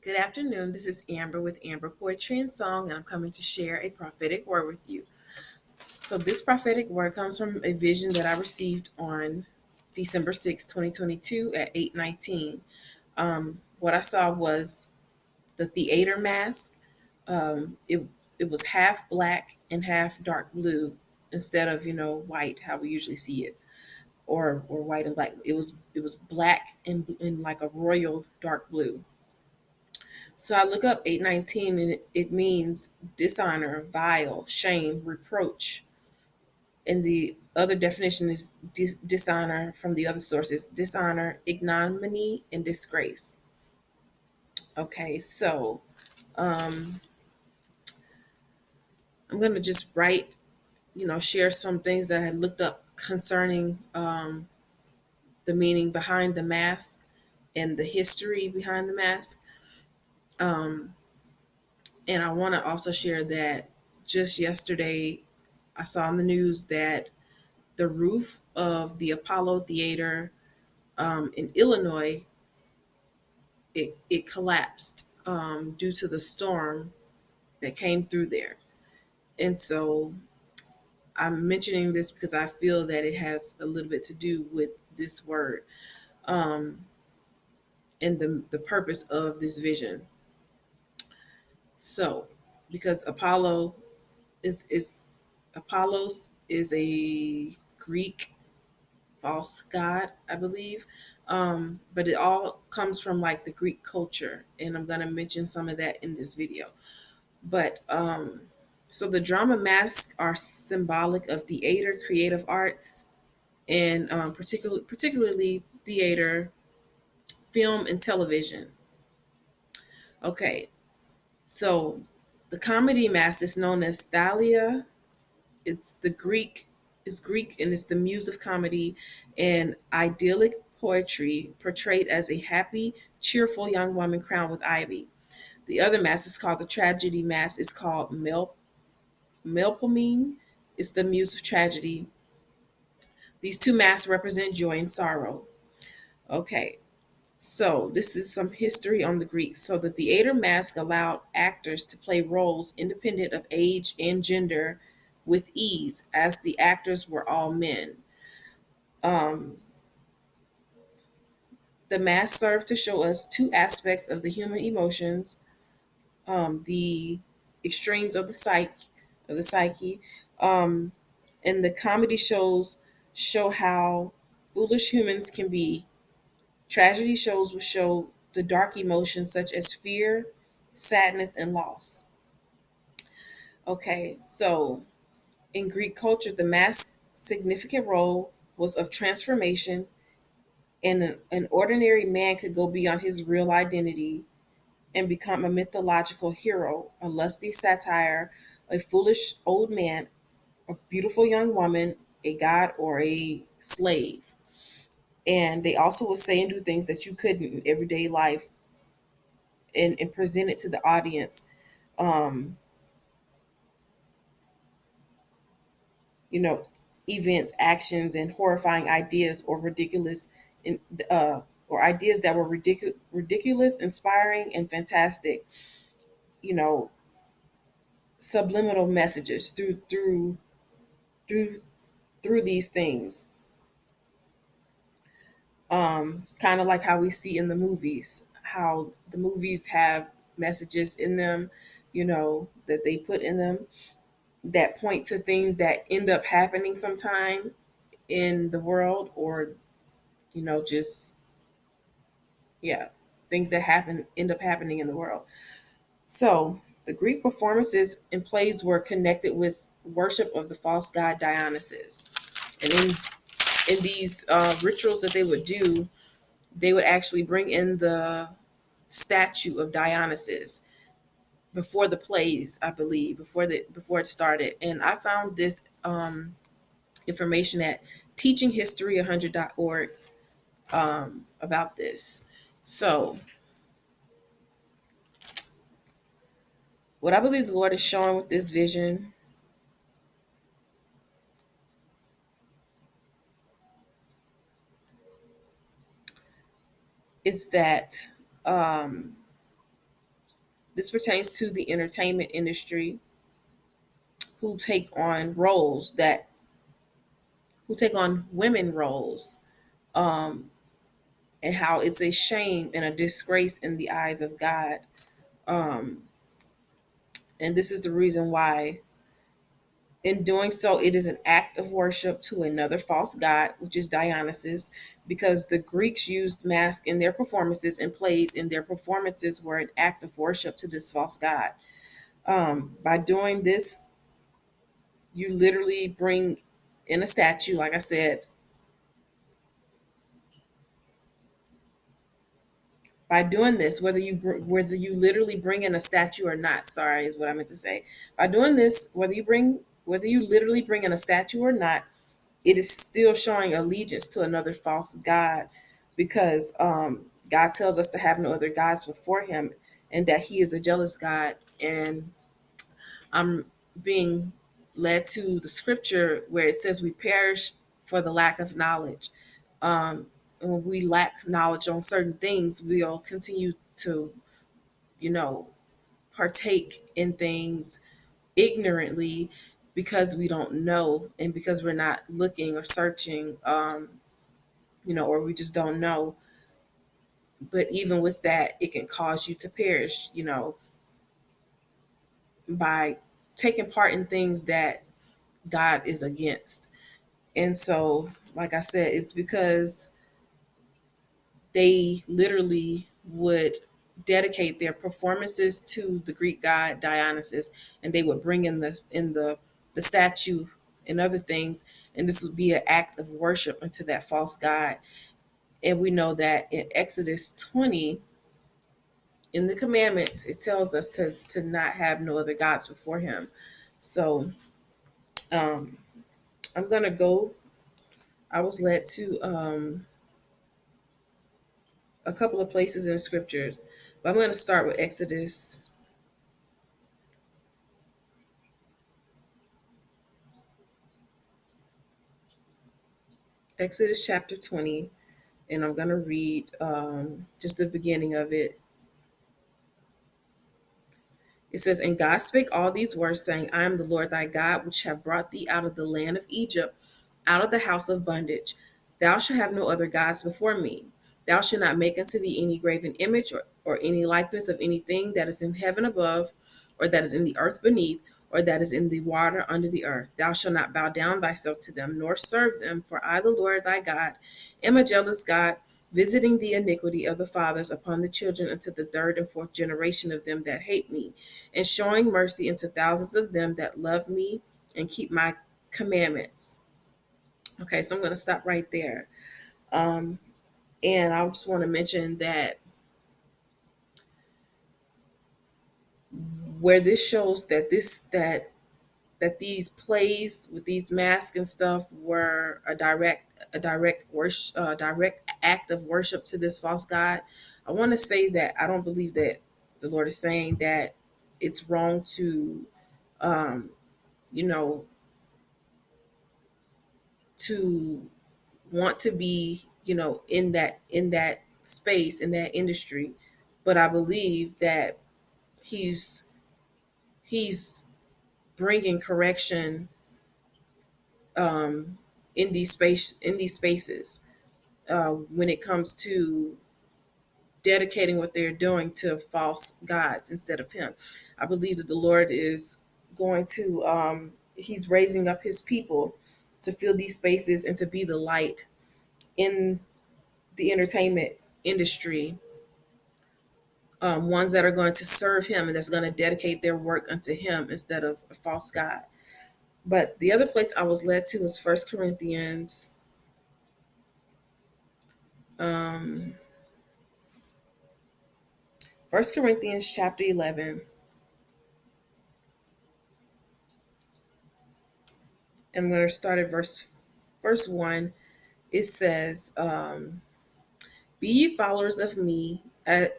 Good afternoon. This is Amber with Amber Poetry and Song, and I'm coming to share a prophetic word with you. So, this prophetic word comes from a vision that I received on December 6, 2022 at 8:19. What I saw was the theater mask. It was half black and half dark blue instead of white how we usually see it, or white and black. It was black and like a royal dark blue. So I look up 819, and it means dishonor, vile, shame, reproach. And the other definition is dishonor from the other sources: dishonor, ignominy, and disgrace. Okay, so I'm going to just share some things that I had looked up concerning the meaning behind the mask and the history behind the mask. And I want to also share that just yesterday I saw on the news that the roof of the Apollo Theater in Illinois, it collapsed due to the storm that came through there. And so I'm mentioning this because I feel that it has a little bit to do with this word and the purpose of this vision. So, because is Apollos is a Greek false god, I believe. But it all comes from like the Greek culture, and I'm gonna mention some of that in this video. But so the drama masks are symbolic of theater, creative arts, and particularly theater, film, and television. Okay, so the comedy mask is known as Thalia. It's the Greek is Greek, and it's the muse of comedy and idyllic poetry portrayed as a happy, cheerful young woman crowned with ivy. The other mass is called the tragedy mass. It's called Melpomene. It's the muse of tragedy. These two masks represent joy and sorrow. Okay, so this is some history on the Greeks. So the theater mask allowed actors to play roles independent of age and gender with ease, as the actors were all men. The mask served to show us two aspects of the human emotions, the extremes of the psyche, um, and the comedy shows show how foolish humans can be. Tragedy shows will show the dark emotions such as fear, sadness, and loss. Okay, so in Greek culture, the mask's significant role was of transformation, and an ordinary man could go beyond his real identity and become a mythological hero, a lusty satire, a foolish old man, a beautiful young woman, a god, or a slave. And they also would say and do things that you couldn't in everyday life, and present it to the audience. Um, you know, events, actions, and horrifying ideas or ridiculous, in, or ideas that were ridiculous, inspiring, and fantastic. You know, subliminal messages through through these things, kind of like how we see in the movies, how the movies have messages in them, that they put in them that point to things that end up happening sometime in the world, or just, yeah, things that happen end up happening in the world. So the Greek performances and plays were connected with worship of the false god Dionysus, and in these rituals that they would do, they would actually bring in the statue of Dionysus before the plays, I believe, before it started. And I found this information at teachinghistory100.org about this. So what I believe the Lord is showing with this vision is that This pertains to the entertainment industry who take on roles that who take on women roles, um, and how it's a shame and a disgrace in the eyes of God. Um, and this is the reason why, in doing so, it is an act of worship to another false god, which is Dionysus, because the Greeks used masks in their performances and plays in their performances were an act of worship to this false god. By doing this, you literally bring in a statue, like I said. By doing this, whether you literally bring in a statue or not, sorry, is what I meant to say. By doing this, whether you literally bring in a statue or not, it is still showing allegiance to another false god, because God tells us to have no other gods before Him, and that He is a jealous God. And I'm being led to the scripture where it says we perish for the lack of knowledge. And when we lack knowledge on certain things, we'll continue to, you know, partake in things ignorantly because we don't know, and because we're not looking or searching, or we just don't know. But even with that, it can cause you to perish, by taking part in things that God is against. And so, like I said, it's because they literally would dedicate their performances to the Greek god Dionysus, and they would bring in the statue and other things, and this would be an act of worship unto that false god. And we know that in Exodus 20, in the commandments, it tells us to not have no other gods before Him. So um, I'm gonna go. I was led to a couple of places in Scripture, but I'm going to start with Exodus chapter 20, and I'm going to read just the beginning of it. It says, "And God spake all these words, saying, I am the Lord thy God, which have brought thee out of the land of Egypt, out of the house of bondage. Thou shalt have no other gods before me. Thou shalt not make unto thee any graven image, or any likeness of anything that is in heaven above, or that is in the earth beneath, or that is in the water under the earth. Thou shalt not bow down thyself to them, nor serve them, for I, the Lord thy God, am a jealous God, visiting the iniquity of the fathers upon the children unto the third and fourth generation of them that hate me, and showing mercy unto thousands of them that love me and keep my commandments." Okay, so I'm going to stop right there. Um, and I just want to mention that where this shows that these plays with these masks and stuff were a direct act of worship to this false god. I want to say that I don't believe that the Lord is saying that it's wrong to um, you know to want to be, in that space, in that industry. But I believe that he's he's bringing correction in these spaces when it comes to dedicating what they're doing to false gods instead of Him. I believe that the Lord is going to he's raising up His people to fill these spaces and to be the light in the entertainment industry, ones that are going to serve Him and that's going to dedicate their work unto Him instead of a false god. But the other place I was led to was um, First Corinthians chapter 11, and I'm going to start at verse 1. It says, "Be ye followers of me,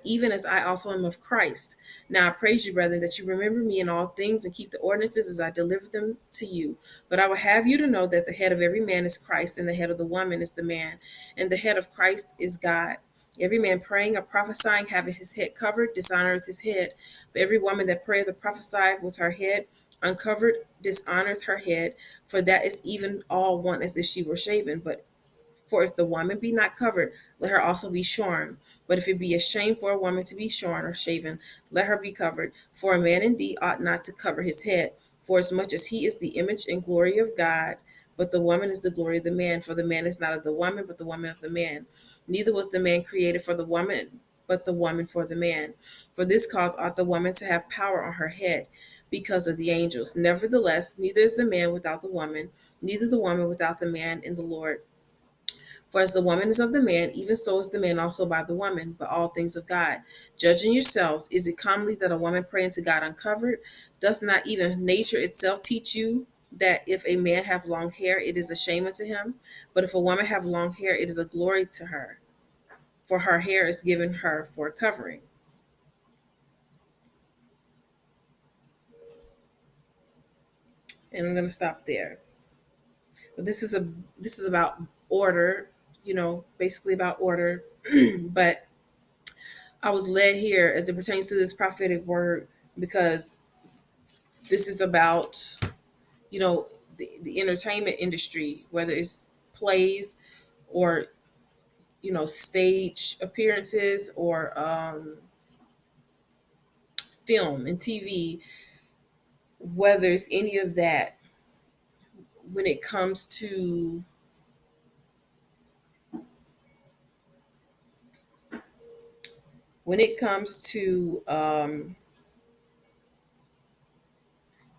even as I also am of Christ. Now I praise you, brethren, that you remember me in all things and keep the ordinances as I delivered them to you. But I will have you to know that the head of every man is Christ, and the head of the woman is the man, and the head of Christ is God. Every man praying or prophesying, having his head covered, dishonoreth his head. But every woman that prayeth or prophesieth with her head uncovered, dishonoreth her head. For that is even all one as if she were shaven. But for if the woman be not covered, let her also be shorn. But if it be a shame for a woman to be shorn or shaven, let her be covered. For a man indeed ought not to cover his head, for as much as he is the image and glory of God, but the woman is the glory of the man. For the man is not of the woman, but the woman of the man. Neither was the man created for the woman, but the woman for the man. For this cause ought the woman to have power on her head, because of the angels. Nevertheless, neither is the man without the woman, neither the woman without the man in the Lord. For as the woman is of the man, even so is the man also by the woman, but all things of God. Judging yourselves, is it comely that a woman pray unto God uncovered? Doth not even nature itself teach you that if a man have long hair, it is a shame unto him? But if a woman have long hair, it is a glory to her, for her hair is given her for a covering. And I'm going to stop there. But this is about order, basically about order. But I was led here as it pertains to this prophetic word because this is about, you know, the entertainment industry, whether it's plays or, stage appearances or film and TV, whether it's any of that, when it comes to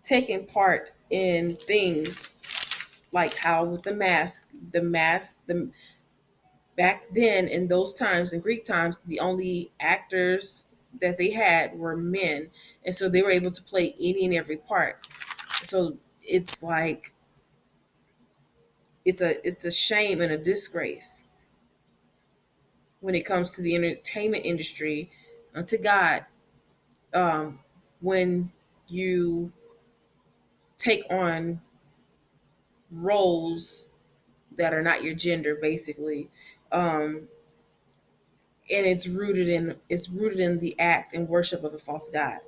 taking part in things like how with the back then in those times in Greek times, the only actors that they had were men, and so they were able to play any and every part. So it's like it's a shame and a disgrace when it comes to the entertainment industry unto God, um, when you take on roles that are not your gender, basically, um, and it's rooted in the act and worship of a false god,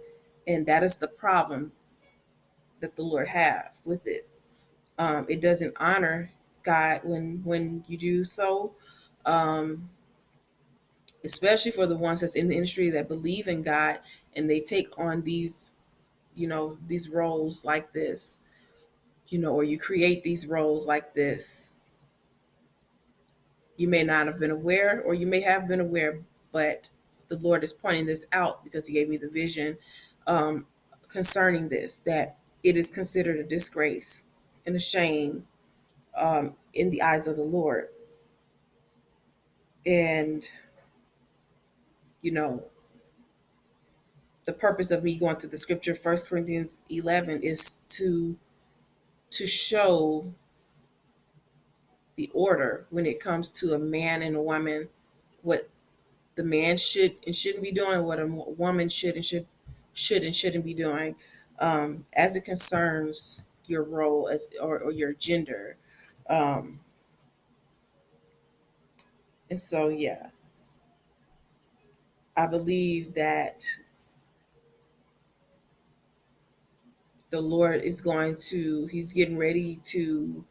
and that is the problem that the Lord have with it. It doesn't honor God when you do so, um, especially for the ones that's in the industry that believe in God and they take on these roles like this, or you create these roles like this. You may not have been aware, or you may have been aware, but the Lord is pointing this out because He gave me the vision, um, concerning this, that it is considered a disgrace and a shame, in the eyes of the Lord. And, you know, the purpose of me going to the scripture, 1 Corinthians 11, is to show the order when it comes to a man and a woman, what the man should and shouldn't be doing, what a woman should and shouldn't be doing, as it concerns your role or your gender. Um, and so, yeah, I believe that the Lord is He's getting ready to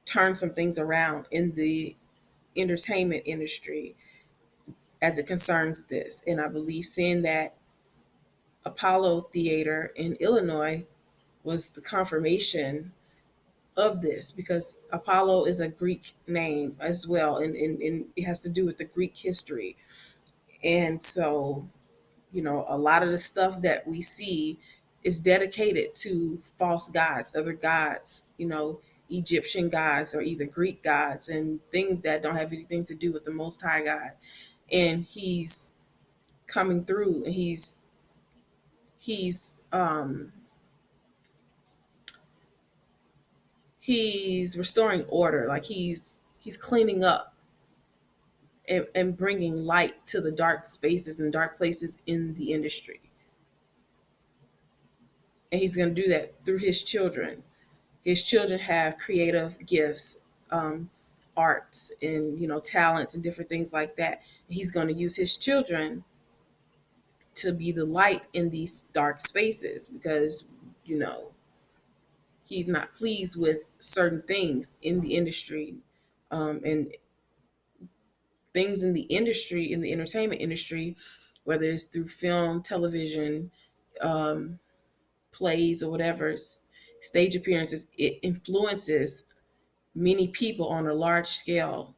turn some things around in the entertainment industry as it concerns this. And I believe seeing that Apollo Theater in Illinois was the confirmation of this, because Apollo is a Greek name as well, and it has to do with the Greek history. And so, a lot of the stuff that we see is dedicated to false gods, other gods, Egyptian gods or either Greek gods, and things that don't have anything to do with the Most High God. And He's coming through, and he's he's restoring order, like he's cleaning up and bringing light to the dark spaces and dark places in the industry. And He's going to do that through His children. His children have creative gifts. arts and talents and different things like that. He's going to use his children to be the light in these dark spaces because you know he's not pleased with certain things in the industry, and things in the industry, in the entertainment industry, whether it's through film, television, plays, or whatever, stage appearances. It influences many people on a large scale.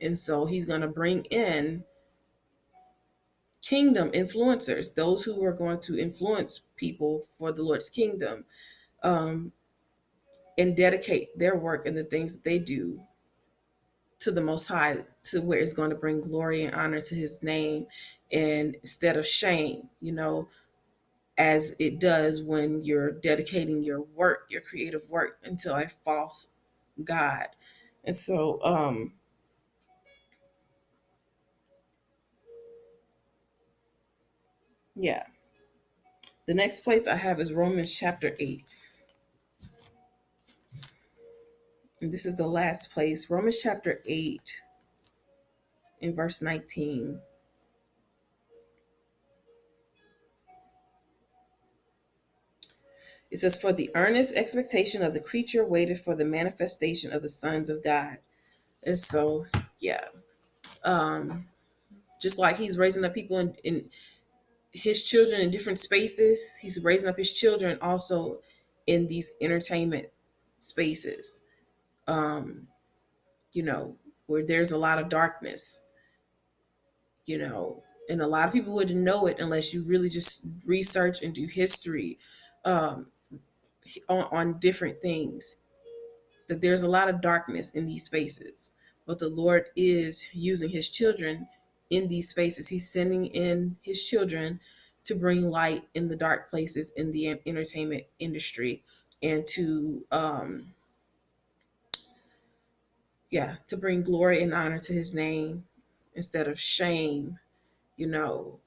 And so he's going to bring in kingdom influencers, those who are going to influence people for the Lord's kingdom, and dedicate their work and the things that they do to the Most High, to where it's going to bring glory and honor to His name, and instead of shame, as it does when you're dedicating your work, your creative work, until a false God. And so, yeah, the next place I have is Romans chapter 8. And this is the last place. Romans chapter 8 in verse 19. It says, "For the earnest expectation of the creature waited for the manifestation of the sons of God." And so, yeah, just like he's raising up people in his children in different spaces, he's raising up his children also in these entertainment spaces, you know, where there's a lot of darkness, and a lot of people wouldn't know it unless you really just research and do history, on different things, that there's a lot of darkness in these spaces. But the Lord is using his children in these spaces. He's sending in his children to bring light in the dark places in the entertainment industry, and to to bring glory and honor to his name instead of shame, you know,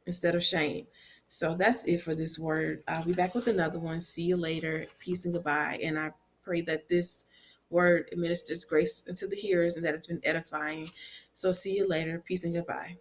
instead of shame. So that's it for this word. I'll be back with another one. See you later. Peace and goodbye. And I pray that this word administers grace into the hearers and that it's been edifying. So see you later. Peace and goodbye.